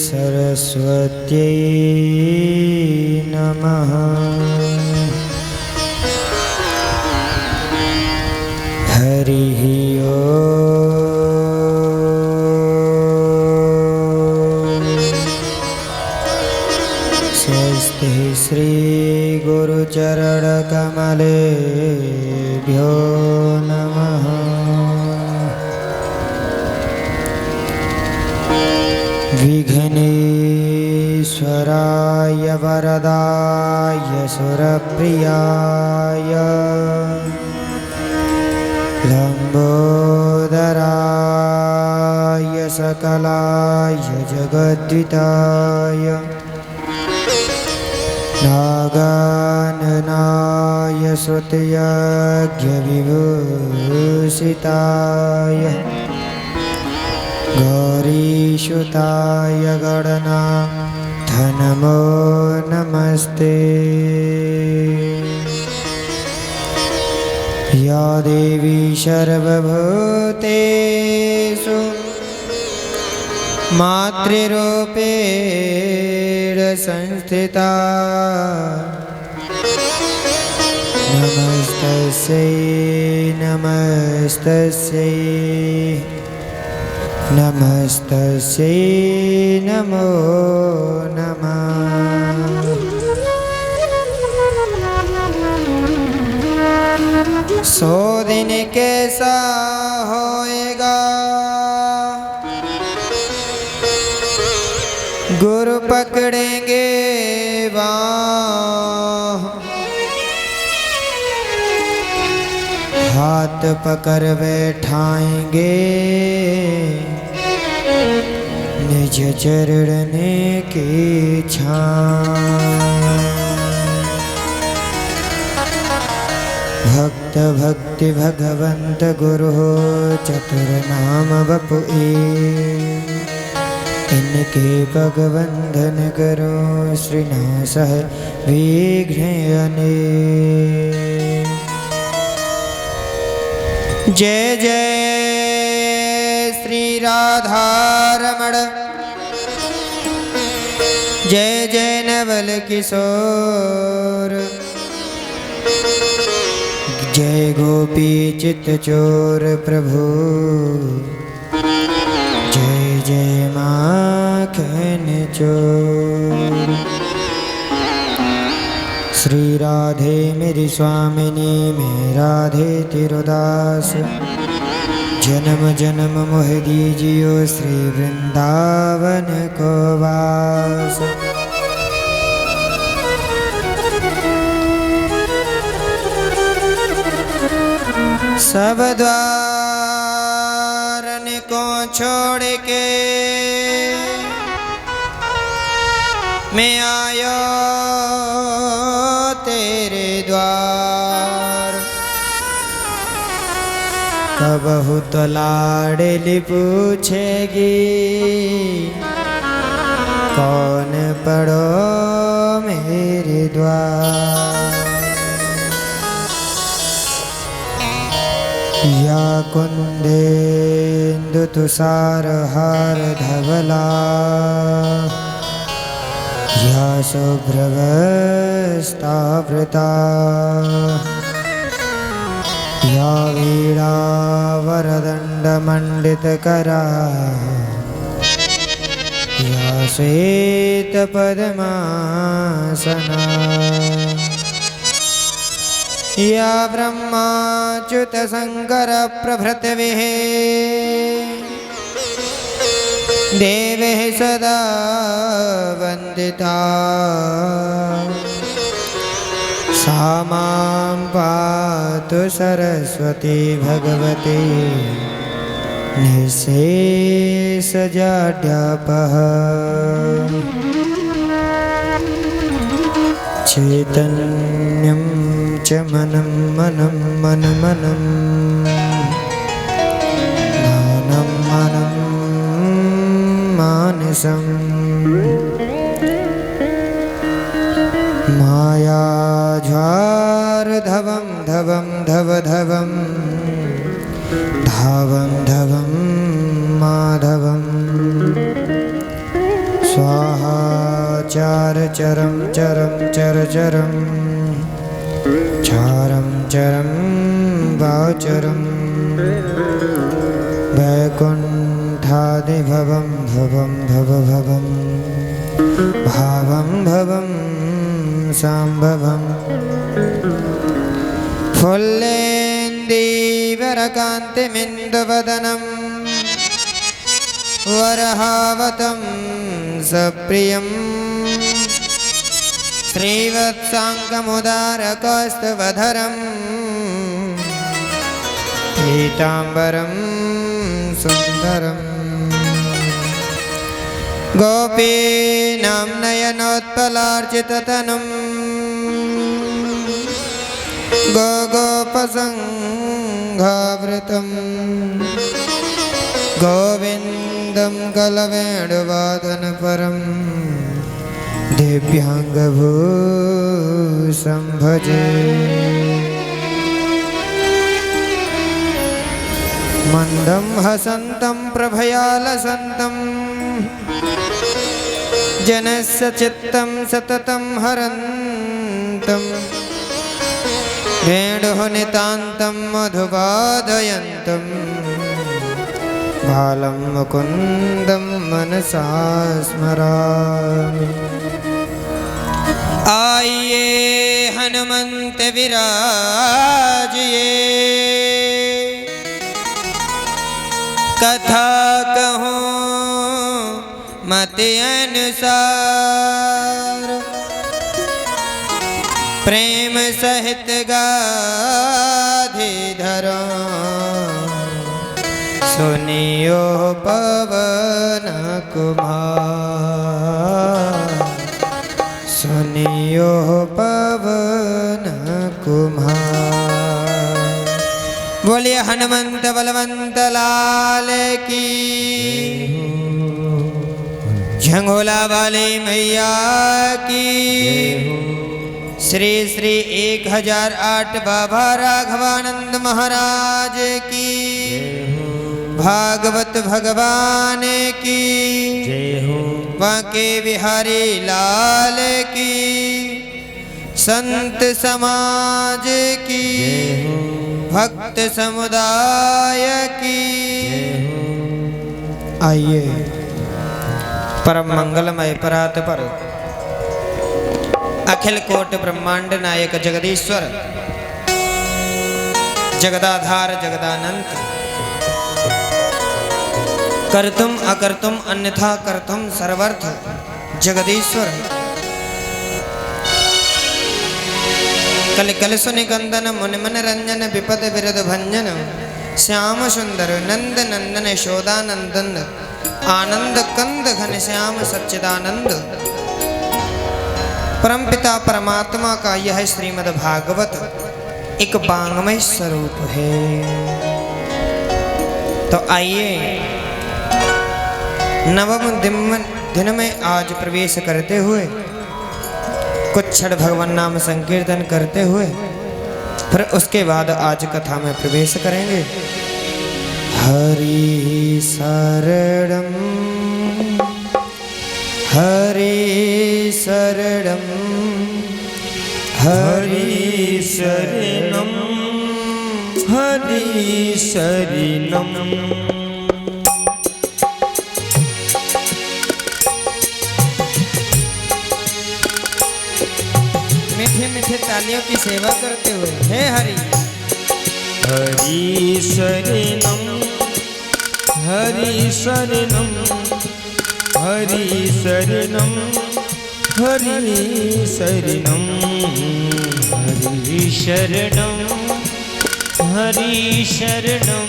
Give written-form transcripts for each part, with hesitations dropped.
सरस्वत्यै नमः। हरिः ओम्। स्वस्ति श्री गुरुचरणकमलेभ्यो नमः। विघ्नेश्वराय वरदाय सुरप्रियाय लंबोदराय सकलाय जगद्विताय नागाननाय श्रुतयज्ञविभूषिताय गौरीसुताय गणनाथ नमो नमस्ते। या देवी सर्वभूतेषु मातृरूपेण संस्थिता नमस्तस्यै नमस्तस्यै नमस्तस्यै नमो नमः। 100 दिन कैसा होएगा गुरु पकड़ेंगे बाँह, हाथ पकड़ बैठाएंगे निज चरण की छाँव। भक्त भक्ति भगवंत गुरु चतुर नाम बपु इनके भगवंदन करो श्रीनासह विघ्न अनेक। जय जय श्री राधारमण जय जय नवल किशोर जय गोपी चित्त चोर प्रभु जय जय माखन चोर। श्री राधे मेरी स्वामिनी मैं राधे तिरुदास जन्म जन्म मोह दीजियो श्री वृंदावन को वास। सब द्वारन को छोड़ के मैं आयो तेरे द्वार। कबहु तो लाडली पूछेगी कौन पढ़ो मेरे द्वार। या कुंदेन्दु तुषार हार धवला या शुभ्रवस्त्रावृता या वीणा वरदण्डमण्डितकरा या श्वेतपद्मासना या ब्रह्माच्युत शंकर प्रभृतयः देवैः सदा वन्दिता सा मां पातु सरस्वती भगवती निःशेषजाड्यापः। चैतन्यं च मनं मनं मन मनं मानं मनं मानसं मायाज्वारधवं धवं धव धवं धावं धवं माधवं स्वाहा चार चरम चरम चर चरम चारम चरम वाचरम वैकुंठादिभवं भवं भव भवं भावं भवं सांभवं फुल्लेन्दीवरकान्तिमिन्दुवदनं वरहावतं सप्रियं श्रीवत्साङ्गमुदारकौस्तुभधरं पीताम्बरं सुन्दरं गोपीनां नयनोत्पलार्चिततनुं गोगोपसङ्घावृतं गोविन्दं कलवेणुवादनपरं दिव्याङ्गभूषं भजे मन्दं हसन्तं प्रभयालसन्तं जनस्य चित्तं सततं हरन्तं वेणुः नितान्तं मधुवादयन्तं बालं मुकुन्दं मनसा स्मरामि। आइए हनुमंत विराजिए, कथा कहूँ मति अनुसार, प्रेम सहित गाधीधरा सुनियो पवन कुमार, सुनियो पवन कुमार। बोलिए हनुमंत बलवंत लाल की, झंगोला वाली मैया की। श्री श्री 1008 बाबा राघवानंद महाराज की, भागवत भगवान की, बांके बिहारी लाल की, संत समाज की, भक्त समुदाय की। आइए परम मंगलमय परात पर अखिल कोट ब्रह्मांड नायक जगदीश्वर जगदाधार जगदानंत, कर्तुम अकर्तुम अन्यथा कर्तुम सर्वर्थ जगदीश्वर, कल कल सुनिकंदन मुनिमन रंजन विपद विरद भंजन, श्याम सुंदर नंद नंदन यशोदानंदन, आनंद कंद घन श्याम सच्चिदानंद। परमपिता परमात्मा का यह श्रीमद् भागवत एक वांग्मय स्वरूप है। तो आइए नवम दिन में आज प्रवेश करते हुए कुछ क्षण भगवान नाम संकीर्तन करते हुए फिर उसके बाद आज कथा में प्रवेश करेंगे। हरि शरणं हरि शरणं हरि शरणं हरि शरणं। मीठे मीठे तालियों की सेवा करते हुए हे हरि। हरि शरणं हरि शरणं हरि शरणं हरि शरणं हरि शरणं हरि शरणं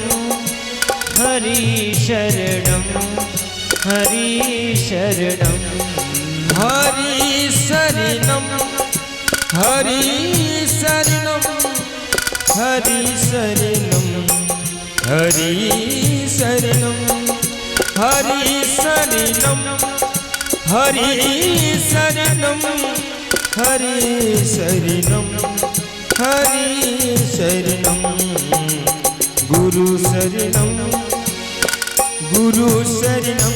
हरि शरणं हरि शरणं हरि शरणं हरि शरणं हरि शरणं हरि शरणं हरि शरणं हरि शरणं हरि शरणं हरि शरणं गुरु शरणं गुरु शरणं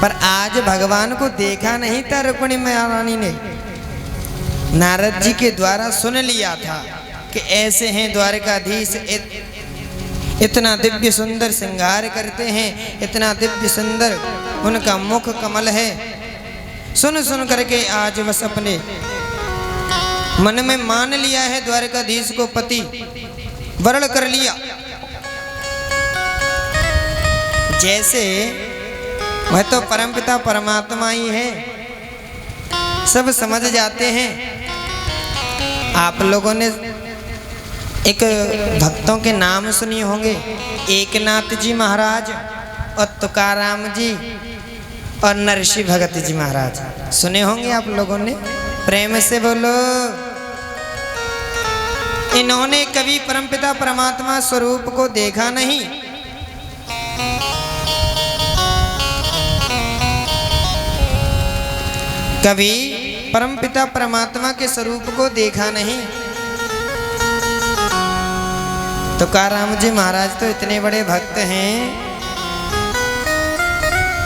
पर आज भगवान को देखा नहीं था रुक्मिणी महारानी ने। नारद जी के द्वारा सुन लिया था कि ऐसे हैं द्वारकाधीश, इतना दिव्य सुंदर श्रृंगार करते हैं, इतना दिव्य सुंदर उनका मुख कमल है। सुन सुन करके आज बस अपने मन में मान लिया है, द्वारकाधीश को पति वरण कर लिया। जैसे वह तो परमपिता परमात्मा ही है, सब समझ जाते हैं। आप लोगों ने एक भक्तों के नाम सुनी होंगे, एकनाथ जी महाराज और तुकाराम जी और नरसिंह भगत जी महाराज, सुने होंगे आप लोगों ने। प्रेम से बोलो। इन्होंने कभी परमपिता परमात्मा स्वरूप को देखा नहीं, कभी परमपिता परमात्मा के स्वरूप को देखा नहीं। तुकाराम जी महाराज तो इतने बड़े भक्त हैं,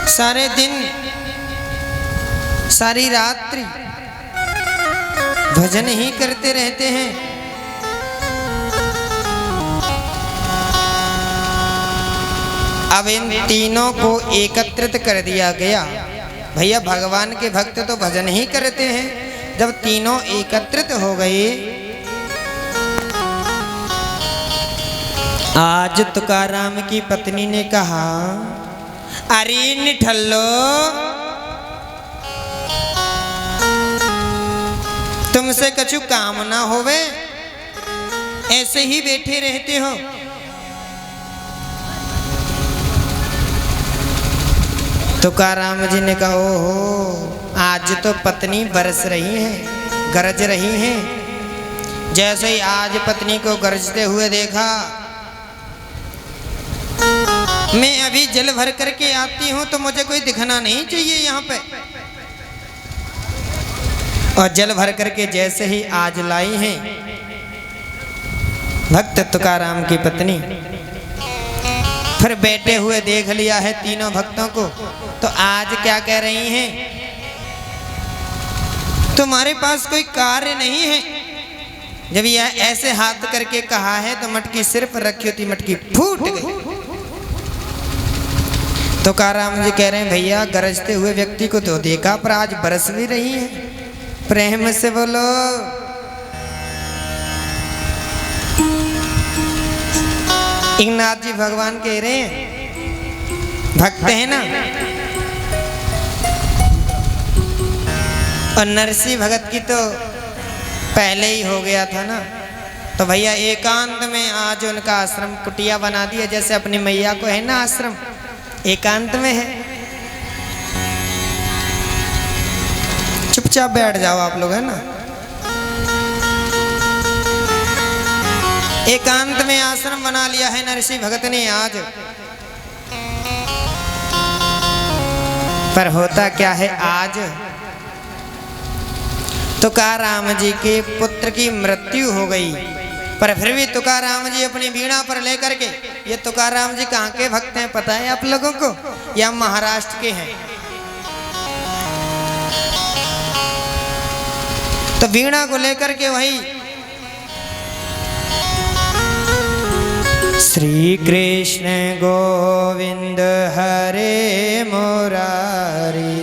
सारे दिन सारी रात्रि भजन ही करते रहते हैं। अब इन तीनों को एकत्रित कर दिया गया। भैया भगवान के भक्त तो भजन ही करते हैं। जब तीनों एकत्रित हो गए, आज तुकाराम की पत्नी ने कहा, अरे निठल्लो, तुमसे कछु काम ना होवे, ऐसे ही बैठे रहते हो। तुकाराम जी ने कहा, ओहो, आज तो पत्नी बरस रही है, गरज रही है। जैसे ही आज पत्नी को गरजते हुए देखा, मैं अभी जल भर करके आती हूं तो मुझे कोई दिखना नहीं चाहिए यहाँ पे। और जल भर करके जैसे ही आज लाई हैं भक्त तुकाराम की पत्नी, फिर बैठे हुए देख लिया है तीनों भक्तों को, तो आज क्या कह रही हैं, तुम्हारे पास कोई कार्य नहीं है। जब यह ऐसे हाथ करके कहा है तो मटकी सिर पर रखी होती, मटकी फूट गई। तुकाराम जी कह रहे हैं, भैया गरजते हुए व्यक्ति को तो देखा, पर आज बरस भी रही है। प्रेम से बोलो। एकनाथ जी भगवान कह रहे हैं, भक्त है ना, और नरसिंह भगत की तो पहले ही हो गया था ना। तो भैया एकांत में आज उनका आश्रम कुटिया बना दिया, जैसे अपनी मैया को है ना आश्रम, एकांत में है। चुपचाप बैठ जाओ आप लोग, है ना। एकांत में आश्रम बना लिया है नरसिंह भगत ने आज। पर होता क्या है, आज तुकाराम जी के पुत्र की मृत्यु हो गई, पर फिर भी तुकाराम जी अपनी वीणा पर लेकर के, ये तुकाराम जी कहाँ के भक्त हैं पता है आप लोगों को? या महाराष्ट्र के हैं। तो वीणा को लेकर के वही श्री कृष्ण गोविंद हरे मुरारी,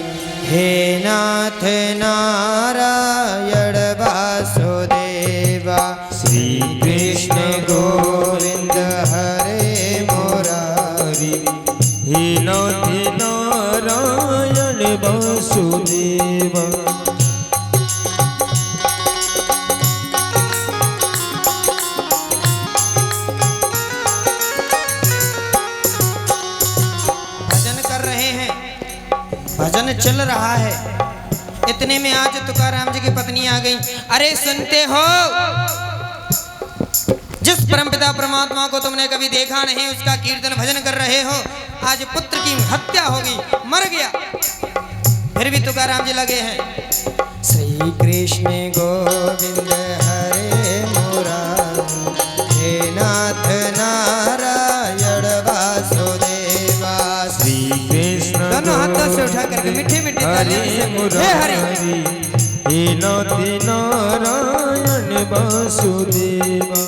हे नाथ नारायण वासुदेवा। श्री कृष्ण गोविंद हरे मुरारी, हे नाथ नारायण वासुदेवा। भजन चल रहा है, इतने में आज तुकाराम जी की पत्नी आ गई। अरे सुनते हो, जिस परमपिता परमात्मा को तुमने कभी देखा नहीं उसका कीर्तन भजन कर रहे हो, आज पुत्र की हत्या होगी, मर गया, फिर भी तुकाराम जी लगे हैं। श्री कृष्ण गोविंद हरे मुरारी, हे नाथ नारायण वासुदेवा। श्री कृष्ण दोनों हाथों से उठा हरे मुरारी हे नाथ नारायण वासुदेवा।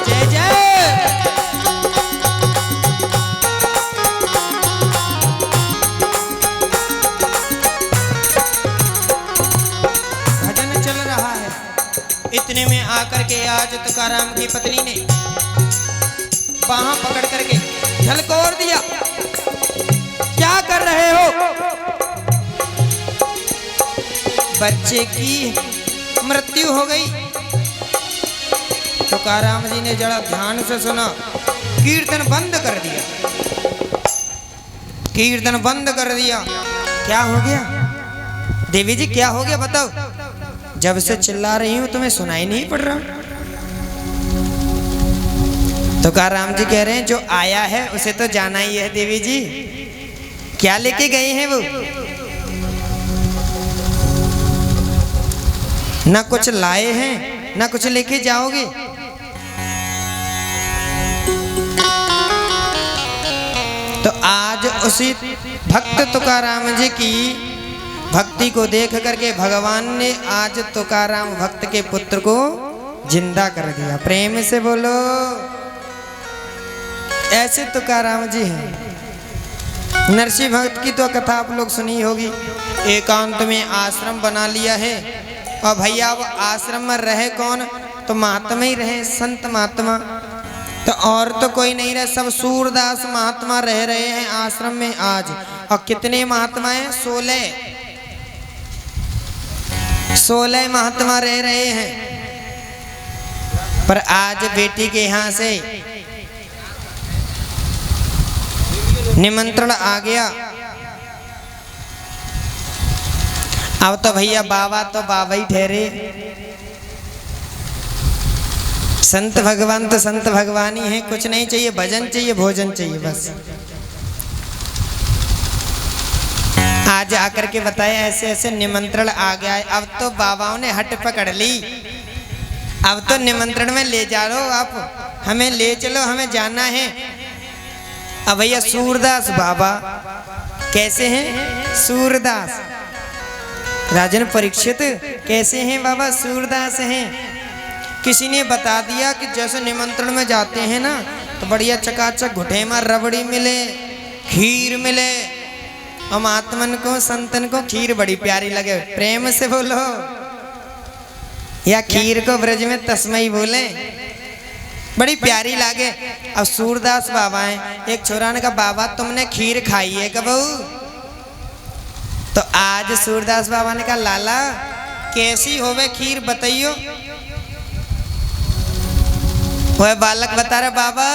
जय जय। भजन चल रहा है, इतने में आकर के आज तुकाराम की पत्नी ने बाहां पकड़ करके झलकोर दिया। क्या कर रहे हो? बच्चे की मृत्यु हो गई। तुकाराम जी ने जरा ध्यान से सुना, कीर्तन बंद कर दिया, कीर्तन बंद कर दिया। क्या हो गया देवी जी, क्या हो गया बताओ? जब से चिल्ला रही हूं तुम्हें सुनाई नहीं पड़ रहा? तुकाराम जी कह रहे हैं जो आया है उसे तो जाना ही है देवी जी। क्या लेके गए हैं वो? ना कुछ लाए हैं ना कुछ लेके जाओगे। तो आज उसी भक्त तुकाराम जी की भक्ति को देख करके भगवान ने आज तुकाराम भक्त के पुत्र को जिंदा कर दिया। प्रेम से बोलो। ऐसे तुकाराम जी हैं। नरसिंह भक्त की तो कथा आप लोग सुनी होगी। एकांत में आश्रम बना लिया है और भैया अब आश्रम में रहे कौन? तो महात्मा ही रहे, संत महात्मा। तो और तो कोई नहीं रहे, सब सूरदास महात्मा रह रहे हैं आश्रम में आज। और कितने महात्मा हैं? 16 महात्मा रह रहे हैं। पर आज बेटी के यहाँ से निमंत्रण आ गया। अब तो भैया बाबा तो बाबा ही ठहरे, संत भगवान तो संत भगवान ही है। कुछ नहीं चाहिए, भजन चाहिए, भोजन चाहिए बस। आज आकर के बताया ऐसे ऐसे निमंत्रण आ गया है। अब तो बाबाओं ने हट पकड़ ली, अब तो निमंत्रण में ले जा लो आप, हमें ले चलो, हमें जाना है। अब भैया सूरदास बाबा कैसे हैं? सूरदास राजन परीक्षित कैसे हैं बाबा? सूरदास हैं। किसी ने बता दिया कि जैसे निमंत्रण में जाते हैं ना तो बढ़िया चकाचक घुटे में रबड़ी मिले, खीर मिले। और महात्मन को संतन को खीर बड़ी प्यारी लगे। प्रेम से बोलो। या खीर को ब्रज में तस्मई बोले, बड़ी प्यारी लागे। अब सूरदास बाबा हैं। एक छोरा ने कहा बाबा तुमने खीर खाई है कब? तो आज सूरदास बाबा ने कहा लाला कैसी होवे खीर बताइयो। वह बालक बता रहे बाबा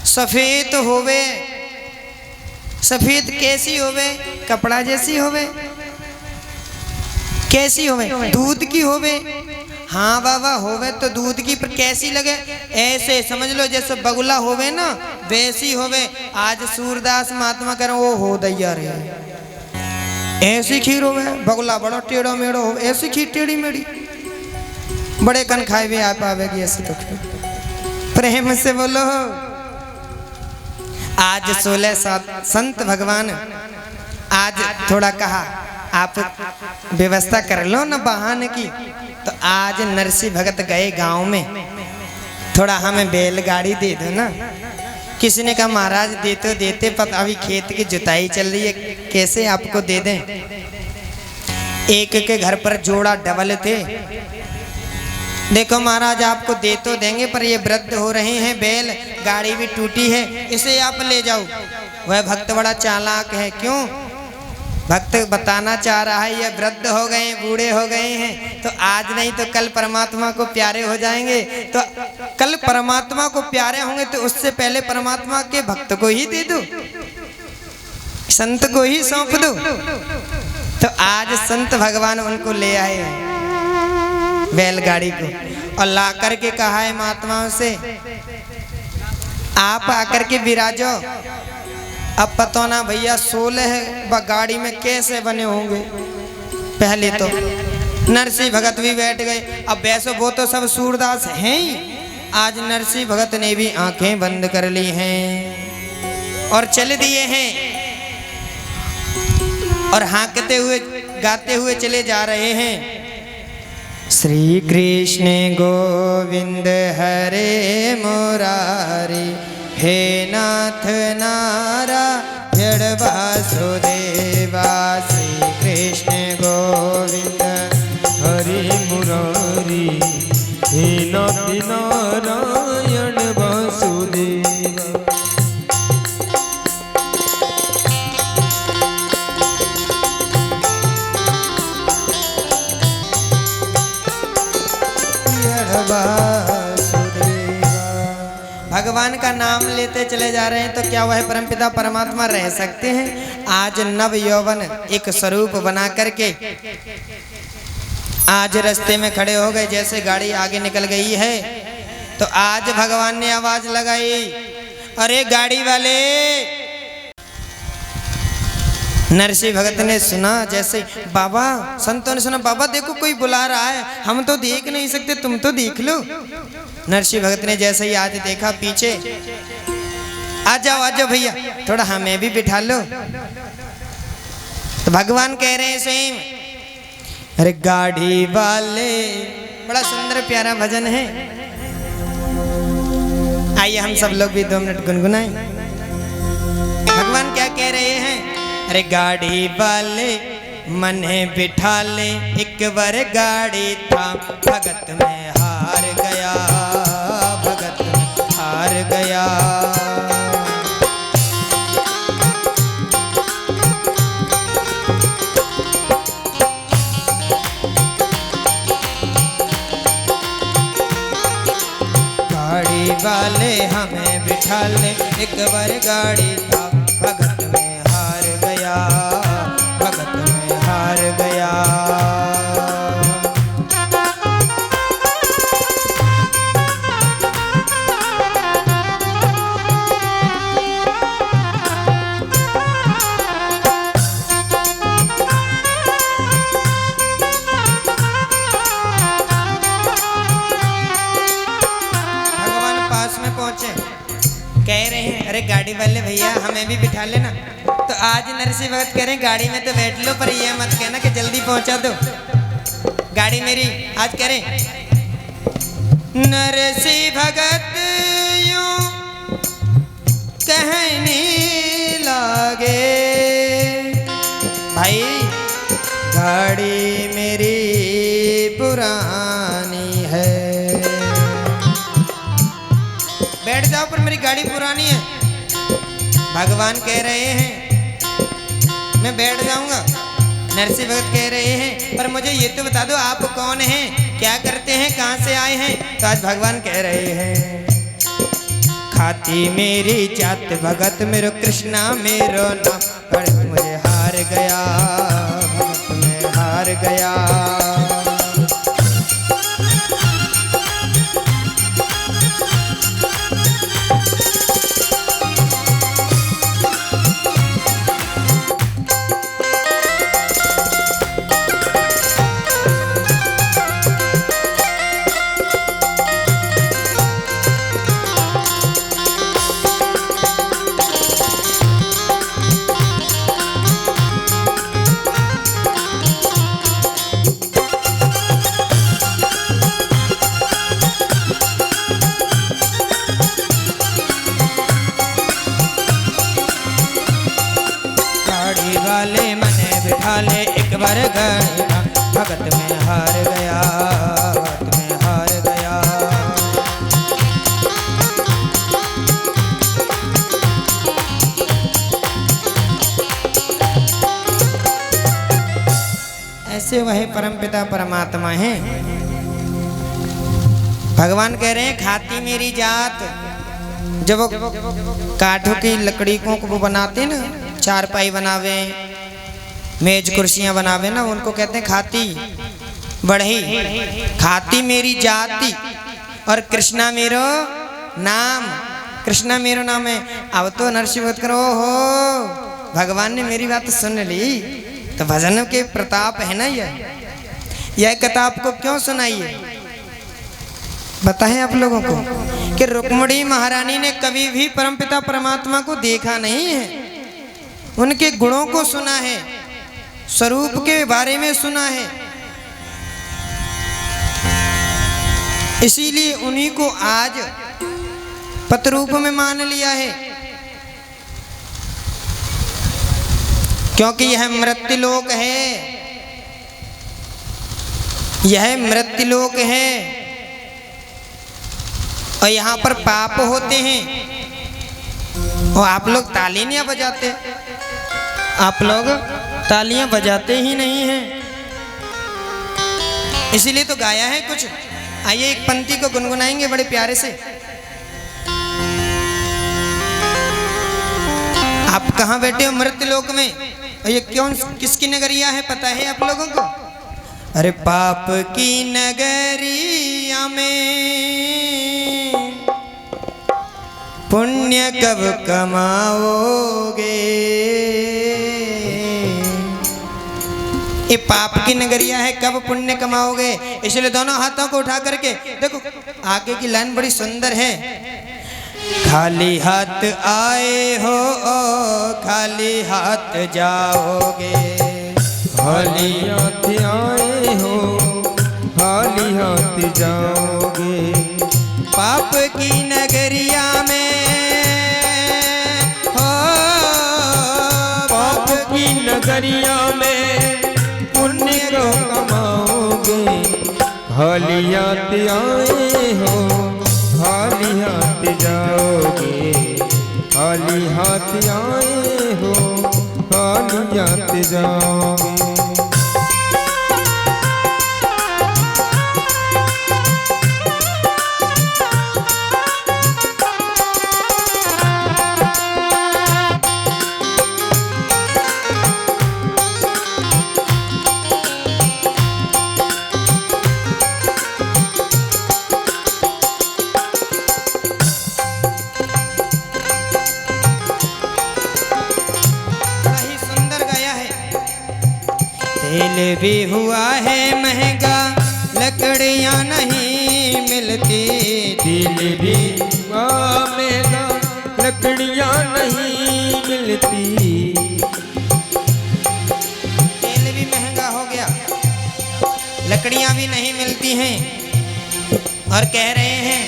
सफेद होवे। सफेद कैसी होवे? कपड़ा जैसी होवे। कैसी होवे? दूध की होवे। हाँ बाबा होवे तो दूध की, पर कैसी लगे? ऐसे समझ लो जैसे बगुला होवे ना वैसी होवे। आज सूरदास महात्मा करें वो हो दैया रे, ऐसी खीर होवे। बगुला बड़ा टेढ़ो मेढ़ो हो, ऐसी खीर टेढ़ी मेढ़ी, बड़े कन खाए भी आप आवेगी ऐसी तो। प्रेम से बोलो। आज 16 संत भगवान आज थोड़ा कहा आप व्यवस्था कर लो ना बहाने की। तो आज नरसिंह भगत गए गांव में, थोड़ा हमें बैलगाड़ी दे दो ना। किसी ने कहा महाराज दे तो देते, पर अभी खेत की जुताई चल रही है, कैसे आपको दे दें? एक के घर पर जोड़ा डबल थे। देखो महाराज आपको दे तो देंगे, पर ये वृद्ध हो रहे हैं, बैल गाड़ी भी टूटी है, इसे आप ले जाओ। वह भक्त बड़ा चालाक है। क्यों? भक्त बताना चाह रहा है ये वृद्ध हो गए, बूढ़े हो गए हैं, तो आज नहीं तो कल परमात्मा को प्यारे हो जाएंगे। तो कल परमात्मा को प्यारे होंगे तो उससे पहले परमात्मा के भक्त को ही दे दो, संत को ही सौंप दो। तो आज संत भगवान उनको ले आए बैलगाड़ी को और ला करके कहा है महात्माओं से आप आकर के विराजो। अब पता ना भैया 16 गाड़ी में कैसे बने होंगे। पहले तो नरसिंह भगत भी बैठ गए। अब वैसे वो तो सब सूरदास हैं ही, आज नरसिंह भगत ने भी आंखें बंद कर ली हैं और चल दिए हैं और हाँकते हुए गाते हुए चले जा रहे हैं। श्री कृष्ण गोविंद हरे मुरारी, हे नाथ नारायण वासुदेवा। श्री कृष्ण गोविंद हरि मुरारी, हे नाथ नारायण वासुदेवा। भगवान का नाम लेते चले जा रहे हैं तो क्या वह परमपिता परमात्मा रह सकते हैं? आज नव यौवन एक स्वरूप बना करके आज रास्ते में खड़े हो गए। जैसे गाड़ी आगे निकल गई है तो आज भगवान ने आवाज लगाई, अरे गाड़ी वाले। नरसिंह भगत ने सुना, जैसे बाबा संतों ने सुना, बाबा देखो कोई बुला रहा है, हम तो देख नहीं सकते, तुम तो देख लो। नरसिंह भगत ने जैसे ही आज देखा पीछे, आ जाओ भैया, थोड़ा हमें भी बिठा लो। तो भगवान कह रहे हैं स्वयं, अरे गाड़ी वाले, बड़ा सुंदर प्यारा भजन है, आइए हम सब लोग भी 2 मिनट गुनगुनाएं। भगवान क्या कह रहे हैं? अरे गाड़ी वाले मने बिठा ले, एक बार गाड़ी था भगत में हार गया, भगत में हार गया। गाड़ी वाले हमें बिठा ले, एक बार गाड़ी था भगत में हार गया, भगत में हार गया। भगवान पास में पहुंचे, कह रहे हैं अरे गाड़ी वाले भैया हमें भी बिठा लेना। तो आज नरसिंह भगत कह रहे हैं गाड़ी में तो बैठ लो, पर ये मत कहना कि जल्दी पहुंचा दो गाड़ी मेरी। आज कह रहे नरसिंह भगत यूं कहने लागे, भाई गाड़ी मेरी पुरानी है, बैठ जाओ पर मेरी गाड़ी पुरानी है। भगवान कह रहे हैं मैं बैठ जाऊंगा। नरसिंह भगत कह रहे हैं पर मुझे ये तो बता दो आप कौन हैं, क्या करते हैं, कहाँ से आए हैं? तो आज भगवान कह रहे हैं, खाती मेरी जात भगत मेरो कृष्णा मेरो नाम, भगत मुझे हार गया, भगत में हार गया। वाले मने बिठा ले, एक बार गया भगत में हार गया, भगत में हार गया। ऐसे वह परमपिता परमात्मा हैं। भगवान कह रहे हैं खाती मेरी जात। जब वो काठों की लकड़ी को वो बनाते ना, चारपाई बनावे, मेज कुर्सियां बनावे ना, उनको कहते हैं खाती बढ़ी। खाती मेरी जाति और कृष्णा मेरो नाम, कृष्णा मेरो नाम है। अब तो नरसिंह भगत करो हो, भगवान ने मेरी बात सुन ली, तो भजन के प्रताप है ना ये। यह कथा आपको क्यों सुनाई है? बताएं आप लोगों को कि रुक्मिणी महारानी ने कभी भी परमपिता परमात्मा को देखा नहीं है, उनके गुणों को सुना है, स्वरूप के बारे में सुना है, इसीलिए उन्हीं को आज पतरूप में मान लिया है। क्योंकि यह मृत्युलोक है, यह मृत्युलोक है और यहाँ पर पाप होते हैं। और आप लोग तालियां बजाते, आप लोग तालियां बजाते ही नहीं हैं, इसीलिए तो गाया है कुछ। आइए एक पंक्ति को गुनगुनाएंगे बड़े प्यारे से। आप कहाँ बैठे हो? मृत्युलोक में। और ये क्यों, किसकी नगरिया है पता है आप लोगों को? अरे पाप की नगरिया में पुण्य कब कमाओगे। ये पाप की नगरिया है, कब पुण्य कमाओगे। इसलिए दोनों हाथों को उठा करके देखो, आगे की लाइन बड़ी सुंदर है। खाली हाथ आए हो खाली हाथ जाओगे, खाली हाथ आए हो खाली हाथ जाओगे। पाप की नगरिया में हो, पाप की नगरिया में पुण्य को कमाओगे। खाली हाथ आए हो खाली हाथ जाओगे, खाली हाथ आए हो खाली हाथ जाओगे। तेल भी हुआ है महंगा, लकड़ियां नहीं मिलती। दिल भी महंगा, लकड़ियां नहीं मिलती। तेल भी महंगा हो गया, लकड़ियां भी नहीं मिलती हैं। और कह रहे हैं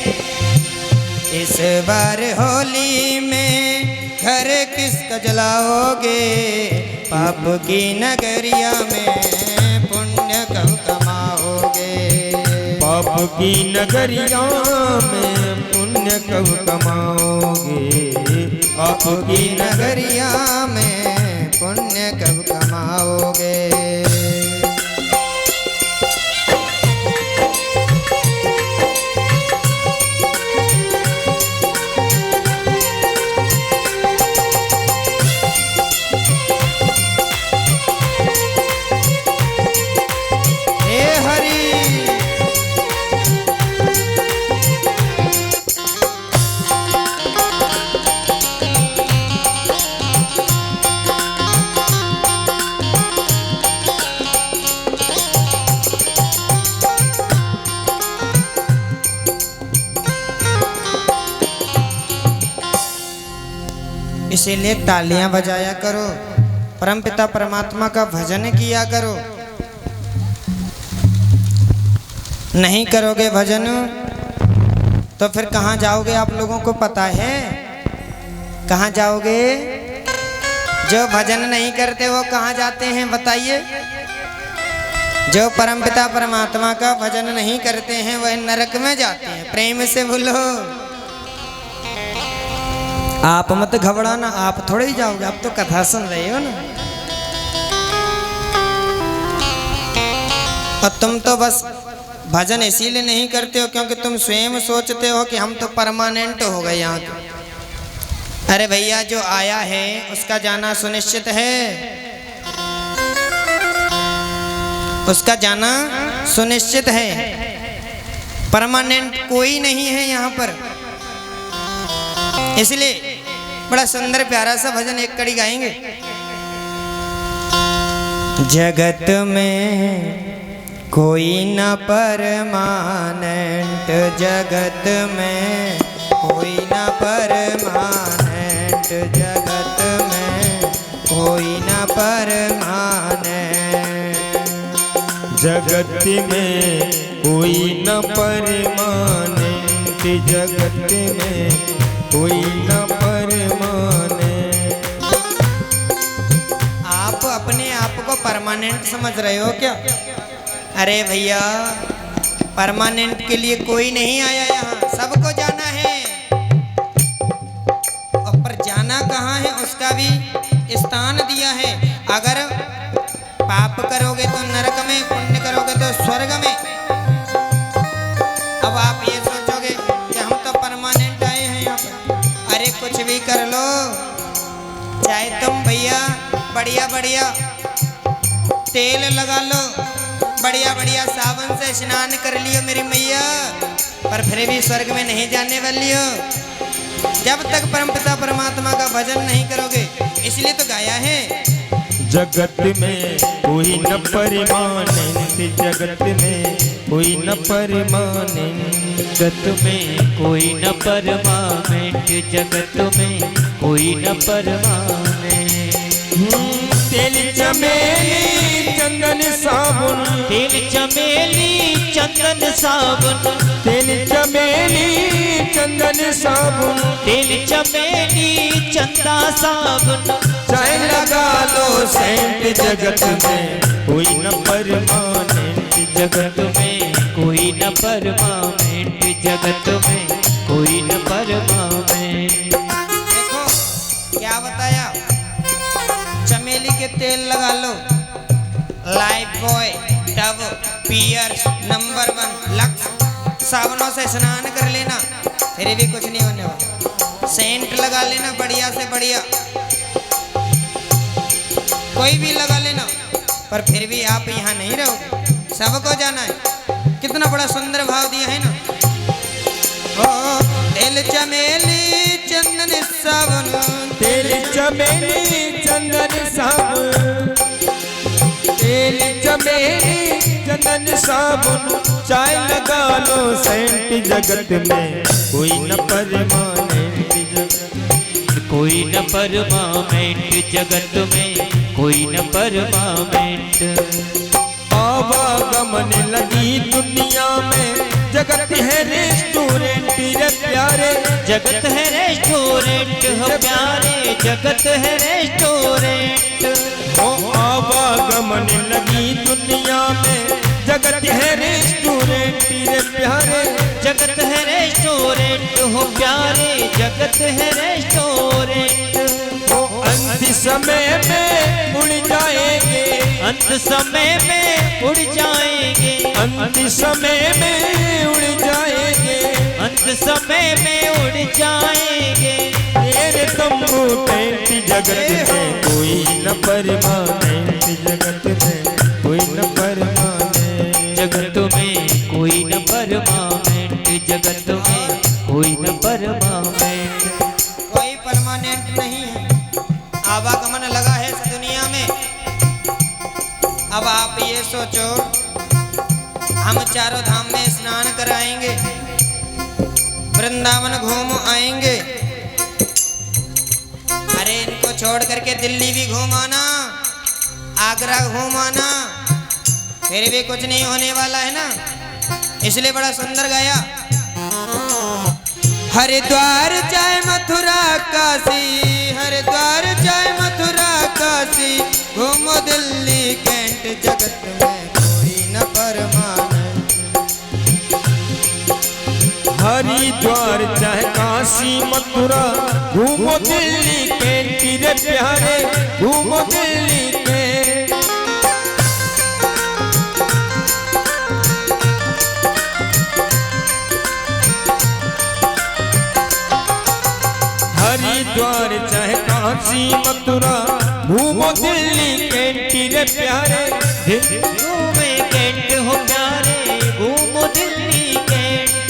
इस बार होली में घर किसका जलाओगे। पाप की नगरिया में पुण्य कब कमाओगे। पाप की नगरिया में पुण्य कब कमाओगे। पाप की नगरिया में पुण्य कब कमाओगे। इसीलिए तालियां बजाया करो, परमपिता परमात्मा का भजन किया करो। नहीं करोगे भजन तो फिर कहाँ जाओगे आप लोगों को पता है? कहाँ जाओगे? जो भजन नहीं करते वो कहाँ जाते हैं बताइए? जो परमपिता परमात्मा का भजन नहीं करते हैं वह नरक में जाते हैं। प्रेम से बोलो। आप मत घबराना, आप थोड़े ही जाओगे, आप तो कथा सुन रहे हो ना। और तुम तो बस भजन इसीलिए नहीं करते हो क्योंकि तुम स्वयं सोचते हो कि हम तो परमानेंट हो गए यहाँ के। अरे भैया, जो आया है उसका जाना सुनिश्चित है, उसका जाना सुनिश्चित है। परमानेंट कोई नहीं है यहाँ पर। इसलिए बड़ा सुंदर प्यारा सा भजन एक कड़ी गाएंगे। जगत में कोई न परमानेंट जगत में, कोई न परमानेंट जगत में, कोई न परमानेंट जगत में कोई न परमानेंट, जगत में कोई न परमानेंट। आप अपने आप को परमानेंट समझ रहे हो क्या? अरे भैया, परमानेंट के लिए कोई नहीं आया यहाँ, सबको जाना है। और पर जाना कहाँ है उसका भी स्थान दिया है। अगर पाप करोगे तो नरक में, पुण्य करोगे तो स्वर्ग में। अब आप ये सोचोगे कि हम तो परमानेंट आए हैं यहाँ पर। अरे कुछ भी कर लो, चाहे तुम भैया बढ़िया बढ़िया तेल लगा लो, बढ़िया बढ़िया साबुन से स्नान कर लियो मेरी मैया, पर फिर भी स्वर्ग में नहीं जाने वाली हो जब तक परमपिता परमात्मा का भजन नहीं करोगे। इसलिए तो गाया है, जगत में कोई न परमानेंट, जगत में कोई न परमानेंट, जगत में कोई न परमानेंट, जगत में कोई न परमानेंट। तेल चमेली चंदन साबुन, तेल चमेली चंदन साबुन, तेल चमेली चंदन साबुन, तेल चमेली चंदा साबुन, चाहे लगा लो सेंट, जगत में कोई न परमानेंट, जगत में कोई न परमानेंट, जगत में कोई न परमानेंट। देखो क्या बताया, चमेली के तेल लगा लो, Lifebuoy, Dove, Pears, number 1, Lux साबुनों से स्नान कर लेना, फिर भी कुछ नहीं होने वाला। सेंट लगा लेना बढ़िया से बढ़िया, कोई भी लगा लेना, पर फिर भी आप यहाँ नहीं रहोगे, सबको जाना है। कितना बड़ा सुंदर भाव दिया है ना। ओ तेल चमेली चंदन साबुन, तेल चमेली चंदन साबुन, तेल चमेली चंदन साबुन, चाय लगा लो सेंट, जगत में कोई न परमानेंट, कोई न परमानेंट, जगत में कोई न परमानेंट। आवागमन लगी दुनिया में, जगत है रेस्टोरेंट रे प्यारे, जगत है रेस्टोरेंट हो प्यारे, जगत है रेस्टोरेंट। हो आवागमन लगी दुनिया में, जगत है रेस्टोरेंट रे प्यारे, जगत है रेस्टोरेंट हो प्यारे, जगत है रेस्टोरेंट। हो अंत समय में उड़ जाएंगे, अंत समय में उड़ जाएंगे, अंत समय में उड़ जाएंगे, अंत समय में उड़ जाएंगे। तेरे तंबू टेंट, जगत में कोई न परमानेंट, जगत में कोई न परमानेंट, जगत में कोई न परमानेंट, जगत में कोई न परमानेंट। कोई परमानेंट नहीं है, आवागमन लगा है इस दुनिया में। अब आप ये सोचो, हम चारों धाम में स्नान कराएंगे, वृंदावन घूम आएंगे, अरे इनको छोड़ करके दिल्ली भी घूम आना, आगरा घूम आना, फिर भी कुछ नहीं होने वाला है ना। इसलिए बड़ा सुंदर गाया, हरिद्वार चाहे मथुरा काशी, हरिद्वार चाहे मथुरा काशी, घूमो दिल्ली कैंट, जगत में कोई न परमानेंट। हरिद्वार चाहे काशी मथुरा, घूमो दिल्ली कैंट रे प्यारे, घूमो दिल्ली कैंट। हरिद्वार चाहे काशी मथुरा, घूमो दिल्ली कैंट रे प्यारे, घूमे कैंट हो प्यारे, घूमो दिल्ली कैंट।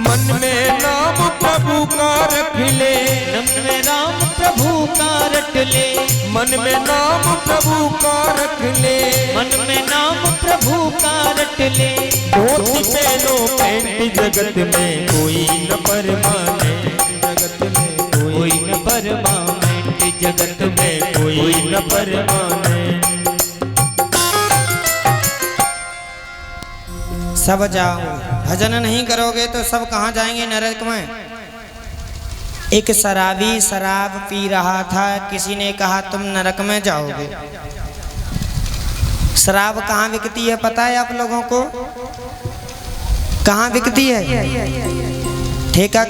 मन में नाम प्रभु का रख ले, मन में राम प्रभु का रट ले, मन में नाम प्रभु का रख ले, मन में नाम प्रभु का रट ले। धोती पहनो पैंट जगत में कोई न परमानेंट, जगत में कोई न परमानेंट, जगत में कोई न परमानेंट। सब जाओ, भजन नहीं करोगे तो सब कहाँ जाएंगे? नरक में। एक शराबी शराब पी रहा था, किसी ने कहा तुम नरक में जाओगे। शराब कहाँ बिकती है पता है आप लोगों को? कहाँ बिकती है? ठेका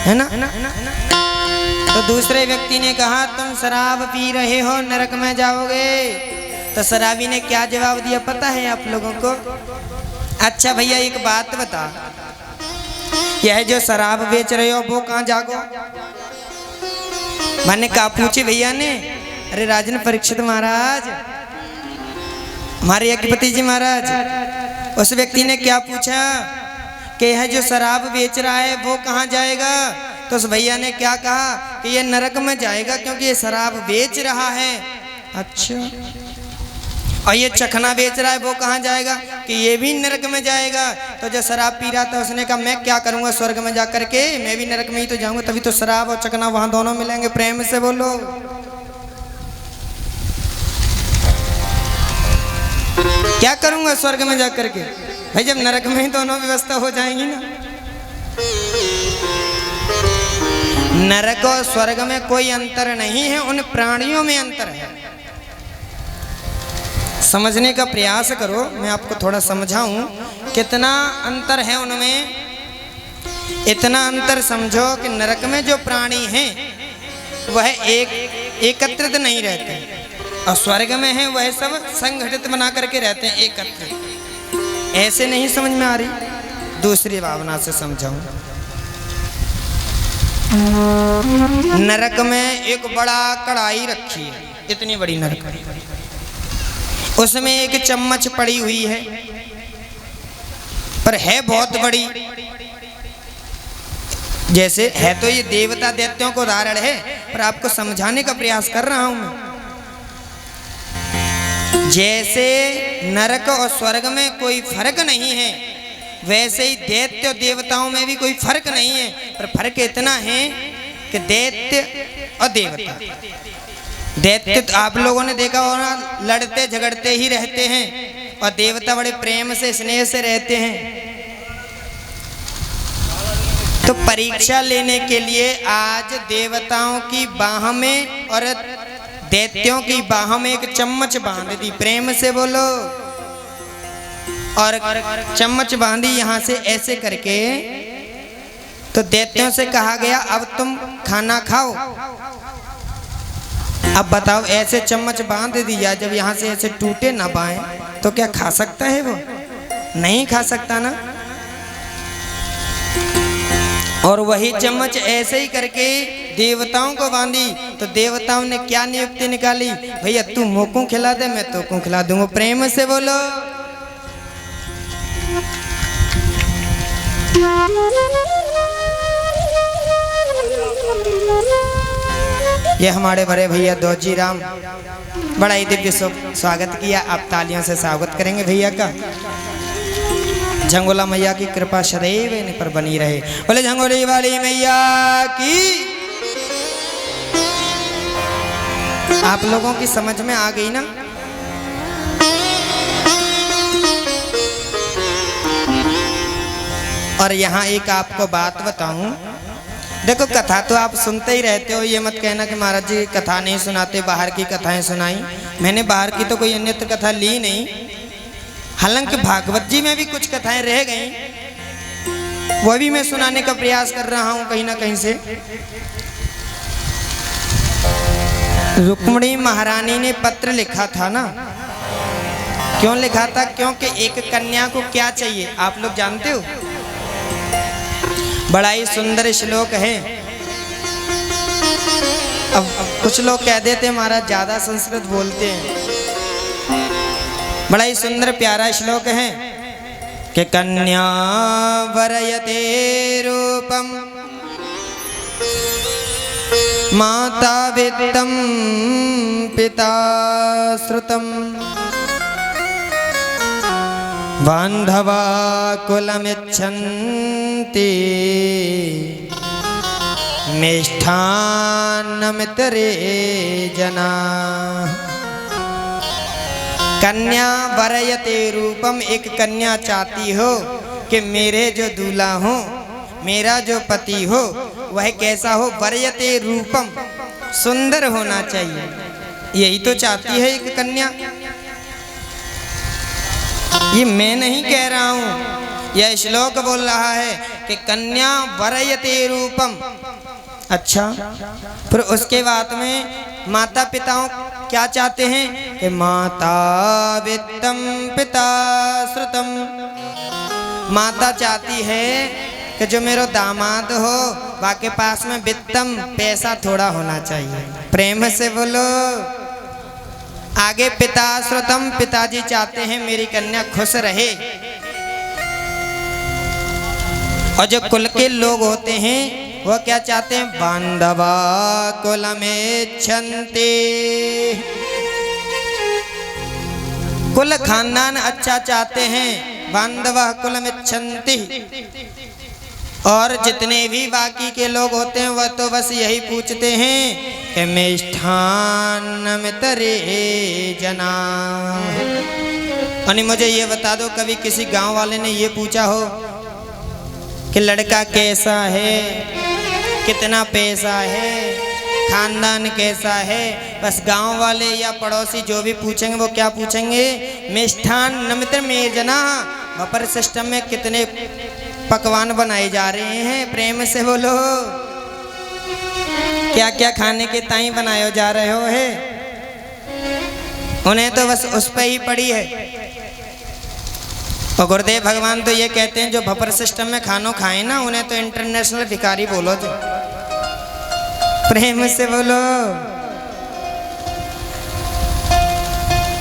है ना? तो दूसरे व्यक्ति ने कहा तुम शराब पी रहे हो, नरक में जाओगे। तो शराबी ने क्या जवाब दिया पता है आप लोगों को? अच्छा भैया एक बात बता, यह जो शराब बेच रहे हो वो कहाँ जागो? मैंने कहा पूछे भैया ने, अरे राजन परीक्षित महाराज, हमारे यज्ञपति जी महाराज। उस व्यक्ति ने क्या पूछा कि यह जो शराब बेच रहा है वो कहाँ जाएगा? तो उस भैया ने क्या कहा कि ये नरक में जाएगा क्योंकि ये शराब बेच रहा है। अच्छा, और ये चखना बेच रहा है वो कहाँ जाएगा? कि ये भी नरक में जाएगा। तो जो शराब पी रहा था उसने कहा मैं क्या करूँगा स्वर्ग में जा करके, मैं भी नरक में ही तो जाऊँगा, तभी तो शराब और चखना वहाँ दोनों मिलेंगे। प्रेम से बोलो। क्या करूँगा स्वर्ग में जा करके? भाई जब नरक में ही दोनों व्यवस्था हो जाएंगी ना। नरक और स्वर्ग में कोई अंतर नहीं है, उन प्राणियों में अंतर है। समझने का प्रयास करो, मैं आपको थोड़ा समझाऊं कितना अंतर है उनमें। इतना अंतर समझो कि नरक में जो प्राणी हैं वह एकत्रित नहीं रहते, और स्वर्ग में है वह सब संगठित बना करके रहते हैं, एकत्रित। ऐसे नहीं समझ में आ रही? दूसरी भावना से समझाऊं। नरक में एक बड़ा कढ़ाई रखी है, इतनी बड़ी नरक, उसमें एक चम्मच पड़ी हुई है, पर है बहुत बड़ी। जैसे है तो ये देवता दैत्यों को उदाहरण है, पर आपको समझाने का प्रयास कर रहा हूं मैं। जैसे नरक और स्वर्ग में कोई फर्क नहीं है, वैसे ही दैत्य और देवताओं में भी कोई फर्क नहीं है, पर फर्क इतना है कि दैत्य और देवता, दैत्य तो आप लोगों ने देखा होगा लड़ते झगड़ते ही रहते हैं, और देवता बड़े प्रेम से स्नेह से रहते हैं। तो परीक्षा लेने के लिए आज देवताओं की बाह में और दैत्यों की बाह में एक चम्मच बांध दी। प्रेम से बोलो। और चम्मच बांधी यहाँ से ऐसे करके, तो दैत्यों से कहा गया अब तुम खाना खाओ। अब बताओ, ऐसे चम्मच बांध दिया, जब यहाँ से ऐसे टूटे ना बाएं, तो क्या खा सकता है वो? नहीं खा सकता ना। और वही चम्मच ऐसे ही करके देवताओं को बांधी, तो देवताओं ने क्या नियुक्ति निकाली? भैया तू मोको खिला दे, मैं तो को खिला दूंगा। प्रेम से बोलो। ये हमारे बड़े भैया दौजी राम, बड़ा ही दिव्य स्वागत किया। आप तालियों से स्वागत करेंगे भैया का। झंगोला मैया की कृपा सदैव इन पर बनी रहे। बोले झंगोली वाली मैया की। आप लोगों की समझ में आ गई ना? और यहाँ एक आपको बात बताऊं, देखो कथा तो आप सुनते ही रहते हो, ये मत कहना कि महाराज जी कथा नहीं सुनाते, बाहर की कथाएं सुनाई। मैंने बाहर की तो कोई अन्यत्र कथा ली नहीं, हालांकि भागवत जी में भी कुछ कथाएं रह गई, वो भी मैं सुनाने का प्रयास कर रहा हूं कहीं ना कहीं से। रुक्मिणी महारानी ने पत्र लिखा था ना, क्यों लिखा था? क्योंकि एक कन्या को क्या चाहिए आप लोग जानते हो? बड़ा ही सुंदर श्लोक है। अब कुछ लोग कह देते हैं महाराज ज्यादा संस्कृत बोलते हैं। बड़ा ही सुंदर प्यारा श्लोक है। कि कन्या वरयते रूपम माता वित्तम पिता श्रुतम बांधवा कुलमिच्छन्ति मिष्ठान्नमितरे जना। कन्या वरयते रूपम, एक कन्या चाहती हो कि मेरे जो दूल्हा हो, मेरा जो पति हो, वह कैसा हो? वरयते रूपम, सुंदर होना चाहिए। यही तो चाहती है एक कन्या। ये मैं नहीं कह रहा हूं, यह श्लोक बोल रहा है कि कन्या वरयते रूपम। अच्छा, फिर उसके बाद में माता पिताओं क्या चाहते हैं कि माता वित्तम पिता श्रुतम। माता चाहती है कि जो मेरा दामाद हो वाके पास में वित्तम, पैसा थोड़ा होना चाहिए। प्रेम से बोलो। आगे पिता श्रुतम, पिताजी चाहते हैं मेरी कन्या खुश रहे। और जो कुल के लोग होते हैं वो क्या चाहते हैं? बांधवा कुलमिच्छन्ति, कुल खानदान अच्छा चाहते हैं। बांधवा कुलमिच्छन्ति। और जितने भी बाकी के लोग होते हैं वह तो बस यही पूछते हैं कि मिष्ठान्नमितरे जना। और मुझे ये बता दो, कभी किसी गांव वाले ने ये पूछा हो कि लड़का कैसा है, कितना पैसा है, खानदान कैसा है? बस गांव वाले या पड़ोसी जो भी पूछेंगे वो क्या पूछेंगे? मिष्ठान्नमितरे में जना, बफर सिस्टम में कितने पकवान बनाए जा रहे हैं? प्रेम से बोलो। क्या क्या खाने के ताई बनाए जा रहे हो है? उन्हें तो बस उस पे ही पड़ी है। और गुरुदेव भगवान तो ये कहते हैं जो भपर सिस्टम में खानों खाए ना, उन्हें तो इंटरनेशनल भिखारी बोलो। जो प्रेम से बोलो।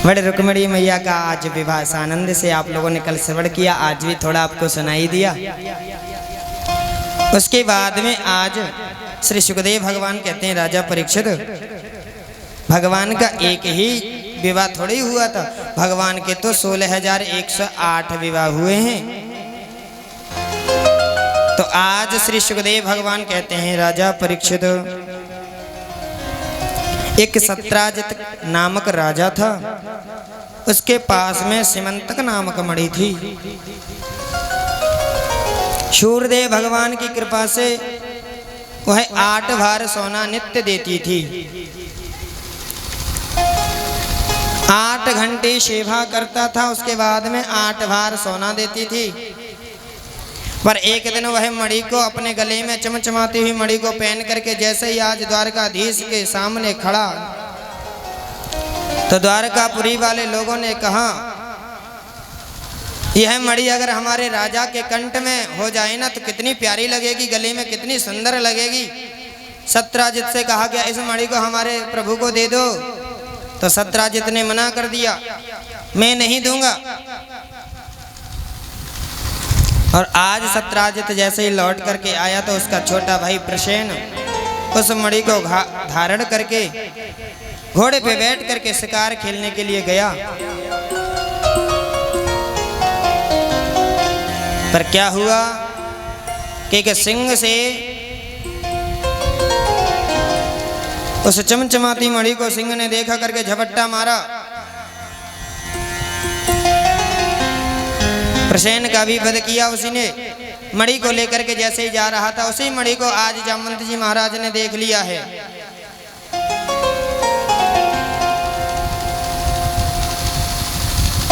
बड़े रुक्मिणी मैया का आज विवाह आनंद से आप लोगों ने कल श्रवण किया, आज भी थोड़ा आपको सुनाई दिया। उसके बाद में आज श्री सुखदेव भगवान कहते हैं राजा परीक्षित, भगवान का एक ही विवाह थोड़ी हुआ था, भगवान के तो 16,108 विवाह हुए हैं। तो आज श्री सुखदेव भगवान कहते हैं राजा परीक्षित, एक सत्राजित नामक राजा था, उसके पास में सिमंतक नामक मणि थी। सूर्यदेव भगवान की कृपा से वह 8 भार सोना नित्य देती थी। 8 घंटे सेवा करता था, उसके बाद में 8 भार सोना देती थी। पर एक दिन वह मणि को अपने गले में चमचमाती हुई मणि को पहन करके जैसे ही आज द्वारकाधीश के सामने खड़ा, तो द्वारकापुरी वाले लोगों ने कहा यह मणि अगर हमारे राजा के कंठ में हो जाए ना तो कितनी प्यारी लगेगी, गले में कितनी सुंदर लगेगी। सत्राजित से कहा गया इस मणि को हमारे प्रभु को दे दो, तो सत्राजित ने मना कर दिया, मैं नहीं दूंगा। और आज सत्राजित जैसे ही लौट करके आया तो उसका छोटा भाई प्रसेन उस मणि को धारण करके घोड़े पे बैठ करके शिकार खेलने के लिए गया। पर क्या हुआ कि सिंह से उस चमचमाती मणि को सिंह ने देखा करके झपट्टा मारा। प्रसेन का भी वध किया उसी ने। मणि को लेकर के जैसे ही जा रहा था उसी मणि को आज जामवंत जी महाराज ने देख लिया है।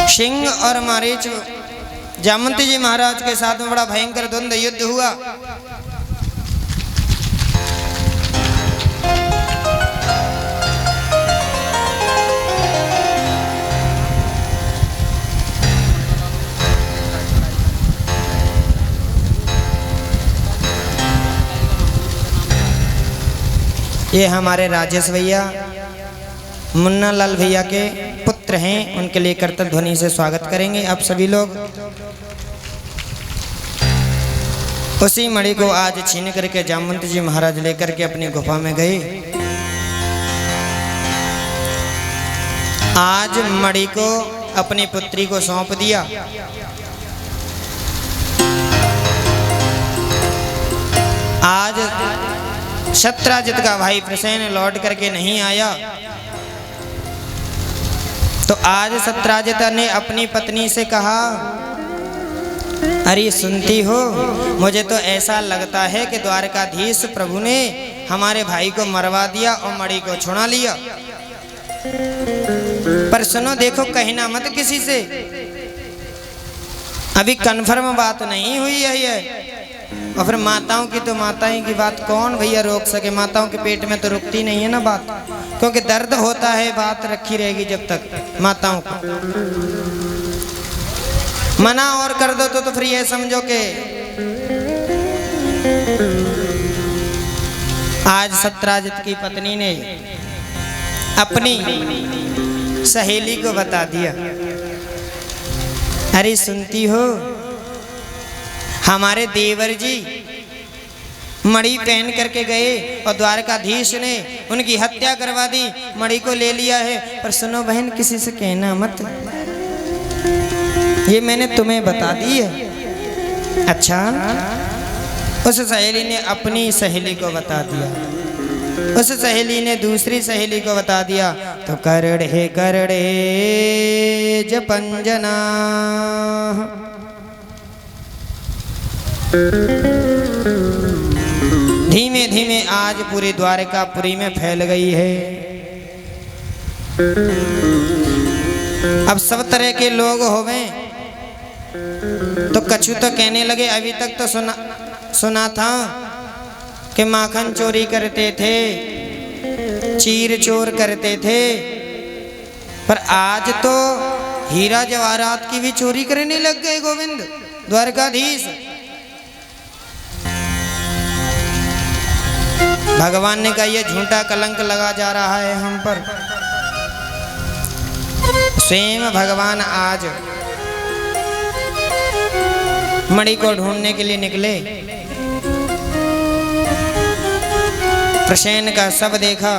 सिंह और मारीच जामवंत जी महाराज के साथ में बड़ा भयंकर द्वंद्व युद्ध हुआ। ये हमारे राजेश भैया मुन्ना लाल भैया के पुत्र हैं, उनके लिए करतल ध्वनि से स्वागत करेंगे आप सभी लोग। उसी मणि को आज छीन करके जामवंत जी महाराज लेकर के अपनी गुफा में गए। आज मणि को अपनी पुत्री को सौंप दिया। आज सत्राजित का भाई प्रसेन लौट करके नहीं आया, तो आज सत्राजित ने अपनी पत्नी से कहा, अरे सुनती हो, मुझे तो ऐसा लगता है कि द्वारकाधीश प्रभु ने हमारे भाई को मरवा दिया और मणि को छुड़ा लिया। पर सुनो, देखो कहना मत किसी से, अभी कन्फर्म बात नहीं हुई है। और फिर माताओं की तो माताएं की बात कौन भैया रोक सके, माताओं के पेट में तो रुकती नहीं है ना बात, क्योंकि दर्द होता है, बात रखी रहेगी जब तक माताओं को। मना और कर दो तो फिर ये समझो कि आज सत्राजित की पत्नी ने अपनी सहेली को बता दिया, अरे सुनती हो, हमारे देवर जी मणि पहन करके गए और द्वारकाधीश ने उनकी हत्या करवा दी, मणि को ले लिया है। पर सुनो बहन, किसी से कहना मत, ये मैंने तुम्हें बता दी है। अच्छा, उस सहेली ने अपनी सहेली को बता दिया, उस सहेली ने दूसरी सहेली को बता दिया, तो करड़े करड़े जपंजना, धीमे धीमे आज पूरी द्वारकापुरी में फैल गई है। अब सब तरह के लोग होवे, तो कछु तो कहने लगे, अभी तक तो सुना था कि माखन चोरी करते थे, चीर चोर करते थे, पर आज तो हीरा जवाहरात की भी चोरी करने लग गए गोविंद द्वारकाधीश। भगवान ने कहा, यह झूठा कलंक लगा जा रहा है हम पर। स्वयं भगवान आज मणि को ढूंढने के लिए निकले। प्रसेन का सब देखा,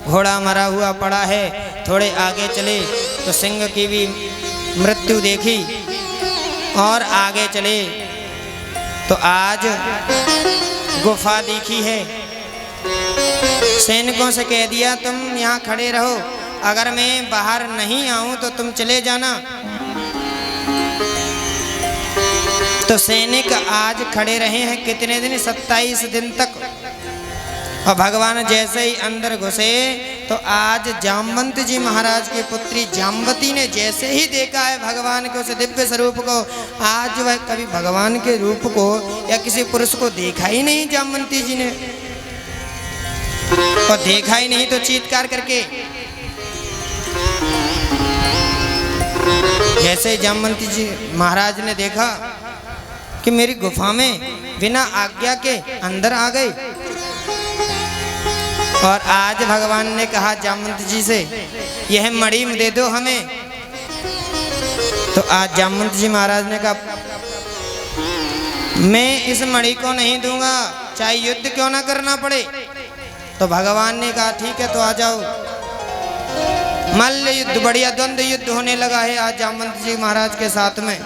घोड़ा मरा हुआ पड़ा है। थोड़े आगे चले तो सिंह की भी मृत्यु देखी, और आगे चले तो आज गुफा देखी है। सैनिकों से कह दिया, तुम यहाँ खड़े रहो, अगर मैं बाहर नहीं आऊं तो तुम चले जाना। तो सैनिक आज खड़े रहे हैं कितने दिन, 27 दिन तक। और भगवान जैसे ही अंदर घुसे तो आज जामवंत जी महाराज की पुत्री जामवती ने जैसे ही देखा है भगवान के उस दिव्य स्वरूप को, आज वह कभी भगवान के रूप को या किसी पुरुष को देखा ही नहीं जामवंती जी ने। और देखा ही नहीं तो चीत्कार करके, जैसे जामवंती जी महाराज ने देखा कि मेरी गुफा में बिना आज्ञा के अंदर आ गए। और आज भगवान ने कहा जामवंत जी से, यह मणि दे दो हमें। तो आज जामवंत जी महाराज ने कहा, मैं इस मणि को नहीं दूंगा, चाहे युद्ध क्यों ना करना पड़े। तो भगवान ने कहा, ठीक है तो आ जाओ। मल्ल युद्ध, बढ़िया द्वंद्व युद्ध होने लगा है आज जामवंत जी महाराज के साथ में।